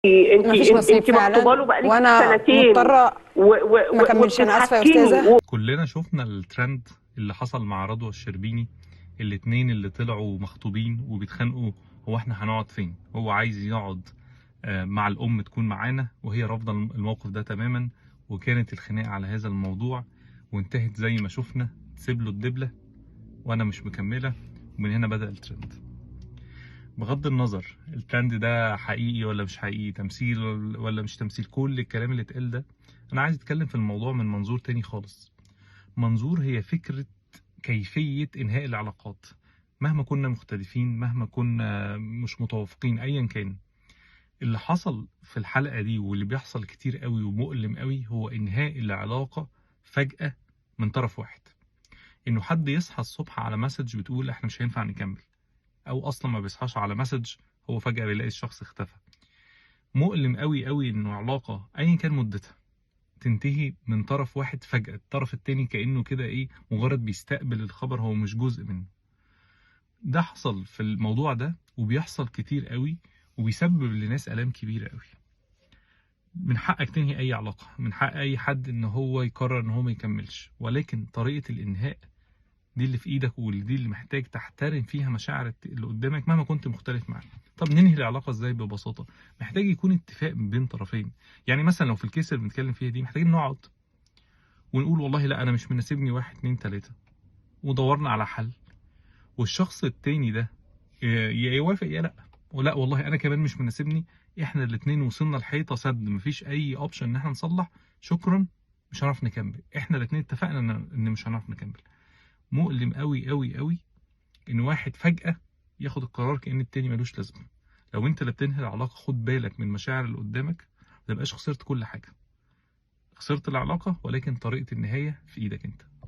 ما فيش نصيب انت مخطوبه فعلا، له بقالك وانا سنتين مضطره ما اكملش. انا اسفه يا استاذه. كلنا شفنا الترند اللي حصل مع رضوى الشربيني، الاتنين اللي طلعوا مخطوبين وبيتخانقوا. هو احنا هنقعد فين؟ هو عايز يقعد مع الام تكون معانا، وهي رافضه الموقف ده تماما. وكانت الخناقه على هذا الموضوع وانتهت زي ما شفنا، تسيب له الدبله وانا مش مكمله. ومن هنا بدأ الترند. بغض النظر الترند ده حقيقي ولا مش حقيقي، تمثيل ولا مش تمثيل، كل الكلام اللي اتقال ده انا عايز اتكلم في الموضوع من منظور تاني خالص. منظور هي فكرة كيفية انهاء العلاقات، مهما كنا مختلفين، مهما كنا مش متوافقين، ايا كان. اللي حصل في الحلقة دي واللي بيحصل كتير قوي ومؤلم قوي هو انهاء العلاقة فجأة من طرف واحد. انه حد يصحى الصبح على مسج بتقول احنا مش هينفع نكمل، او اصلا ما بيصحاش على مسج، هو فجأة بيلاقي الشخص اختفى. مؤلم قوي قوي انه علاقة ايا كان مدتها تنتهي من طرف واحد فجأة. الطرف التاني كأنه كده ايه، مجرد بيستقبل الخبر، هو مش جزء منه. ده حصل في الموضوع ده وبيحصل كتير قوي، وبيسبب لناس آلام كبيرة قوي. من حقك تنهي اي علاقة، من حق اي حد ان هو يقرر ان هو ما يكملش، ولكن طريقة الانهاء دي اللي في ايدك، ودي اللي محتاج تحترم فيها مشاعر اللي قدامك مهما كنت مختلف معاه. طب ننهي العلاقه ازاي؟ ببساطه محتاج يكون اتفاق بين طرفين. يعني مثلا لو في الكيس اللي بنتكلم فيها دي محتاجين نقعد ونقول والله لا انا مش مناسبني واحد اتنين تلاته، ودورنا على حل. والشخص التاني ده يا يوافق يا لا، ولا والله انا كمان مش مناسبني، احنا الاتنين وصلنا لحيطه سد، مفيش اي اوبشن ان احنا نصلح، شكرا مش هنعرف نكمل، احنا الاتنين اتفقنا ان مش هنعرف نكمل. مؤلم قوي قوي قوي ان واحد فجأة ياخد القرار كأن التاني ملوش لازمة. لو انت اللي بتنهي العلاقة خد بالك من مشاعر اللي قدامك، ما تبقاش خسرت كل حاجة. خسرت العلاقة ولكن طريقة النهاية في ايدك انت.